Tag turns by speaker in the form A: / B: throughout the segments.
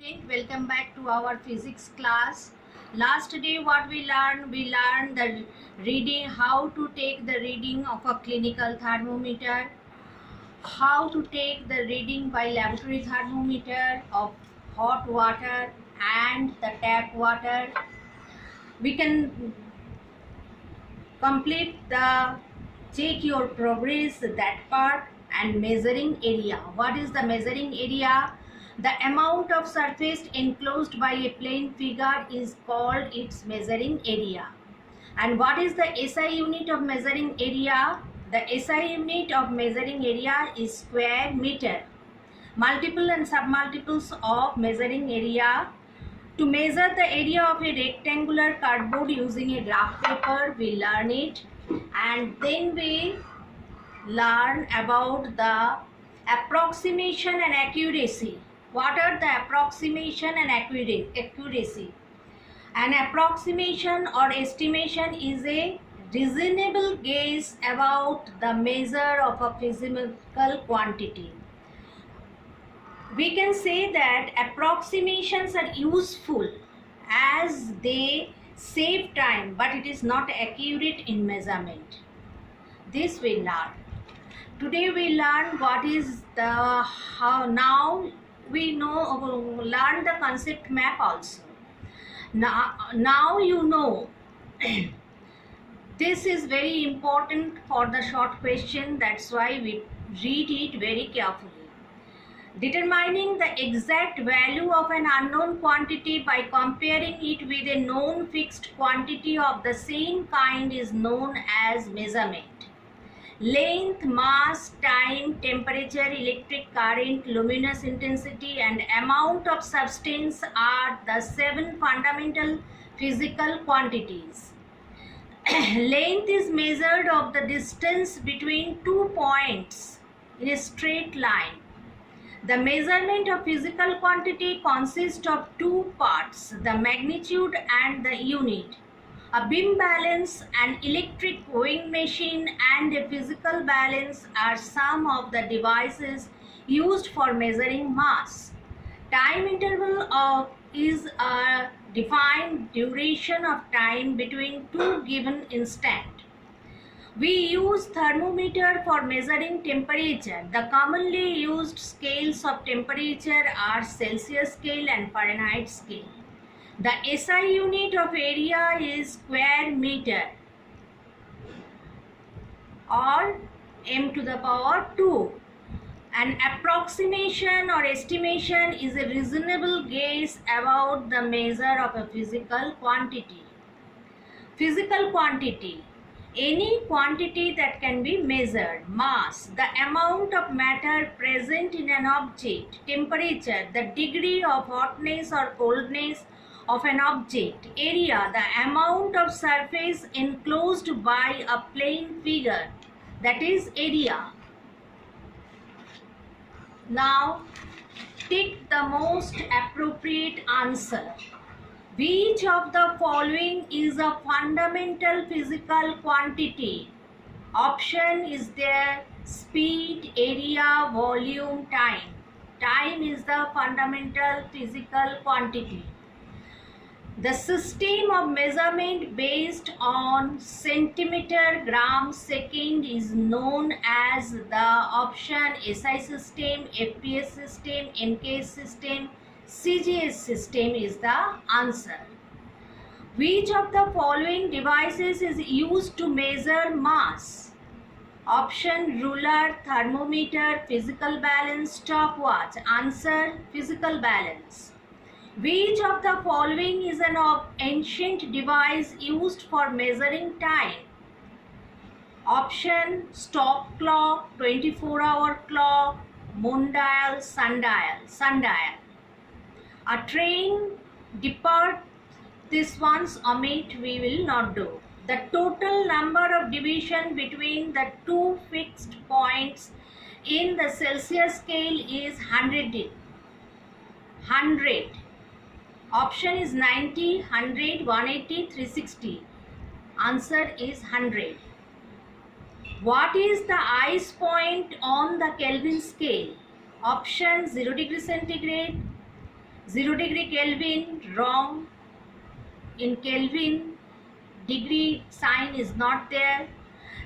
A: student, welcome back to our physics class. Last day what we learned the reading, how to take the reading of a clinical thermometer, how to take the reading by laboratory thermometer of hot water and the tap water. We can complete the check your progress, that part, and measuring area. What is the measuring area? The amount of surface enclosed by a plane figure is called its measuring area. And what is the SI unit of measuring area? The SI unit of measuring area is square meter. Multiple and submultiples of measuring area. To measure the area of a rectangular cardboard using a graph paper, we learn it, and then we learn about the approximation and accuracy. What are the approximation and accuracy? An approximation or estimation is a reasonable guess about the measure of a physical quantity. We can say that approximations are useful as they save time, but it is not accurate in measurement. This we learn. Today we learn what is the how. Now we learn the concept map also. Now you know. This is very important for the short question. That's why we read it very carefully. Determining the exact value of an unknown quantity by comparing it with a known fixed quantity of the same kind is known as measurement. Length, mass, time, temperature, electric current, luminous intensity, and amount of substance are the 7 fundamental physical quantities. Length is measured of the distance between 2 points in a straight line. The measurement of physical quantity consists of 2 parts, the magnitude and the unit. A beam balance, an electric weighing machine, and a physical balance are some of the devices used for measuring mass. Time interval is a defined duration of time between 2 given instants. We use thermometer for measuring temperature. The commonly used scales of temperature are Celsius scale and Fahrenheit scale. The SI unit of area is square meter or m to the power 2. An approximation or estimation is a reasonable guess about the measure of a physical quantity. Physical quantity. Any quantity that can be measured. Mass, the amount of matter present in an object. Temperature, the degree of hotness or coldness of an object. Area, the amount of surface enclosed by a plane figure, that is area. Now, take the most appropriate answer. Which of the following is a fundamental physical quantity? Option is there: speed, area, volume, time. Time is the fundamental physical quantity. The system of measurement based on centimeter, gram, second is known as the option SI system, FPS system, NKS system, CGS system is the answer. Which of the following devices is used to measure mass? Option ruler, thermometer, physical balance, stopwatch. Answer physical balance. Which of the following is an ancient device used for measuring time? Option stop clock, 24-hour clock, moondial, sundial. A train depart, this one's omit, we will not do. The total number of division between the 2 fixed points in the Celsius scale is 100. Option is 90, 100, 180, 360. Answer is 100. What is the ice point on the Kelvin scale? Option 0 degree centigrade, 0 degree Kelvin, wrong. In Kelvin, degree sign is not there.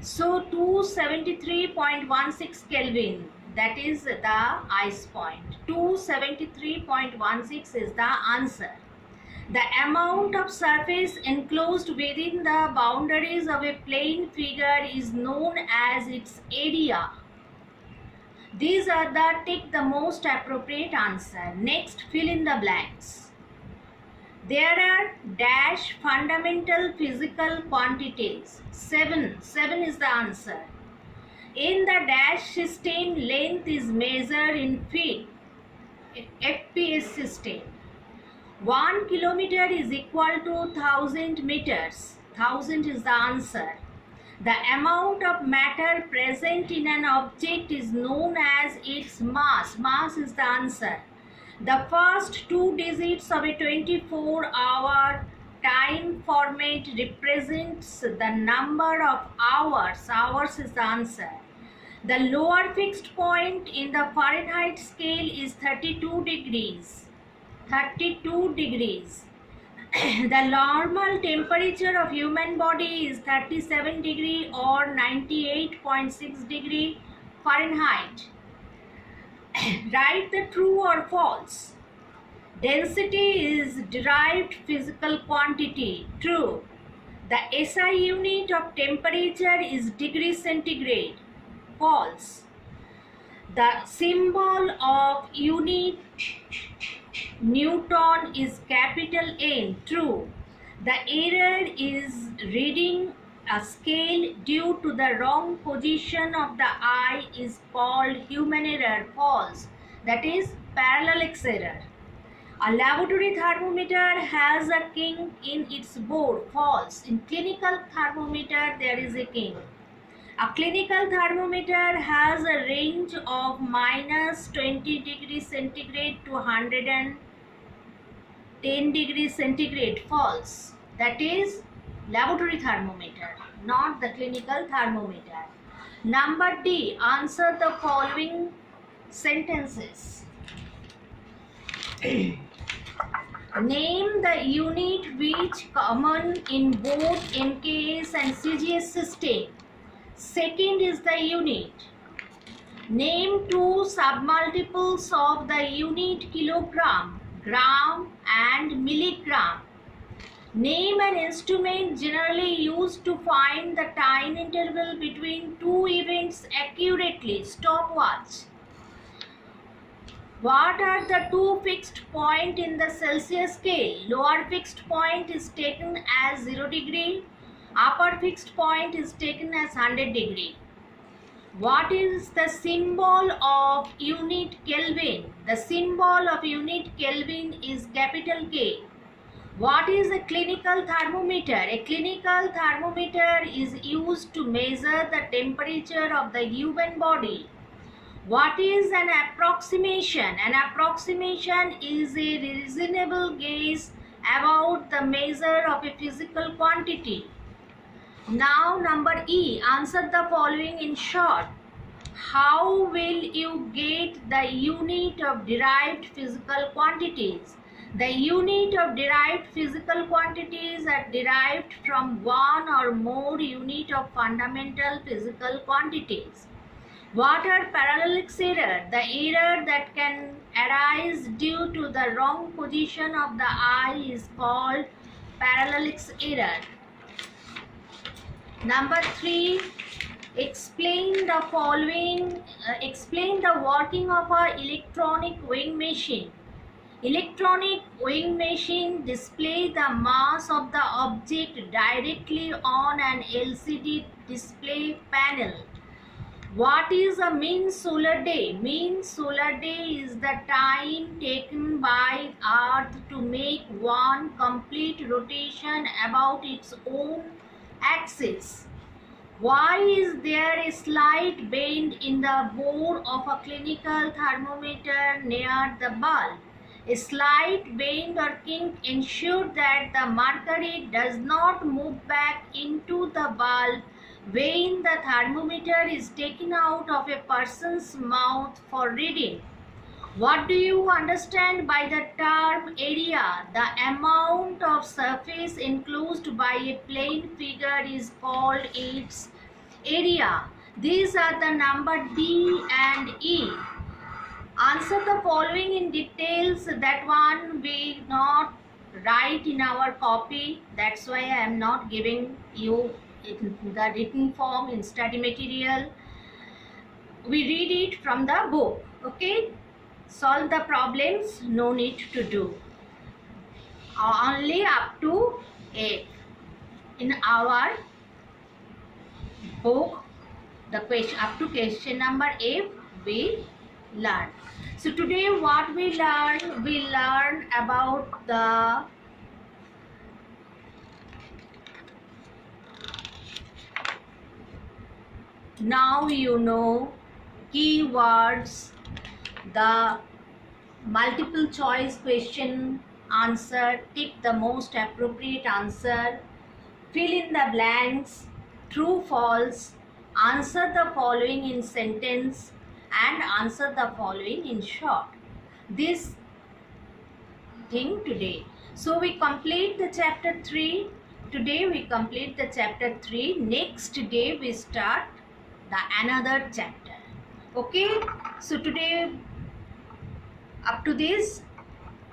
A: So 273.16 Kelvin, that is the ice point. 273.16 is the answer. The amount of surface enclosed within the boundaries of a plane figure is known as its area. These are the most appropriate answer. Next, fill in the blanks. There are dash fundamental physical quantities. 7 is the answer. In the dash system, length is measured in feet. FPS system. 1 kilometer is equal to 1000 meters. 1000 is the answer. The amount of matter present in an object is known as its mass. Mass is the answer. The first 2 digits of a 24-hour time format represents the number of hours. Hours is the answer. The lower fixed point in the Fahrenheit scale is 32 degrees. 32 degrees. The normal temperature of human body is 37 degree or 98.6 degree Fahrenheit. Write the true or false. Density is derived physical quantity. True. The SI unit of temperature is degree centigrade. False. The symbol of unit Newton is capital N. True. The error is reading a scale due to the wrong position of the eye is called human error. False. That is parallax error. A laboratory thermometer has a kink in its bore. False. In clinical thermometer there is a kink. A clinical thermometer has a range of minus 20 degrees centigrade to 110 degrees centigrade. False. That is laboratory thermometer, not the clinical thermometer. Number D. Answer the following sentences. Name the unit which common in both MKS and CGS system. Second is the unit. Name 2 submultiples of the unit kilogram, gram and milligram. Name an instrument generally used to find the time interval between 2 events accurately. Stopwatch. What are the 2 fixed points in the Celsius scale? Lower fixed point is taken as 0 degree. Upper fixed point is taken as 100 degree. What is the symbol of unit Kelvin? The symbol of unit Kelvin is capital K. What is a clinical thermometer? A clinical thermometer is used to measure the temperature of the human body. What is an approximation? An approximation is a reasonable guess about the measure of a physical quantity. Now number E. Answer the following in short. How will you get the unit of derived physical quantities? The unit of derived physical quantities are derived from one or more unit of fundamental physical quantities. What are parallax error? The error that can arise due to the wrong position of the eye is called parallax error. Number 3, explain the following. Explain the working of a electronic weighing machine. Electronic weighing machine display the mass of the object directly on an LCD display panel. What is a mean solar day? Mean solar day is the time taken by Earth to make one complete rotation about its own axis. Why is there a slight bend in the bore of a clinical thermometer near the bulb? A slight bend or kink ensures that the mercury does not move back into the bulb when the thermometer is taken out of a person's mouth for reading. What do you understand by the term area? The amount of surface enclosed by a plane figure is called its area. These are the number D and E. Answer the following in details. That one we not write in our copy. That's why I am not giving you the written form in study material. We read it from the book. Okay. Solve the problems. No need to do. Only up to F. In our book, the question up to question number F we learn. So today what we learn about the now you know keywords, the multiple choice question answer, tick the most appropriate answer, fill in the blanks, true, false, answer the following in sentence and answer the following in short. This thing today. So we complete the chapter 3. Today we complete the chapter 3. Next day we start the another chapter. Okay. So today up to this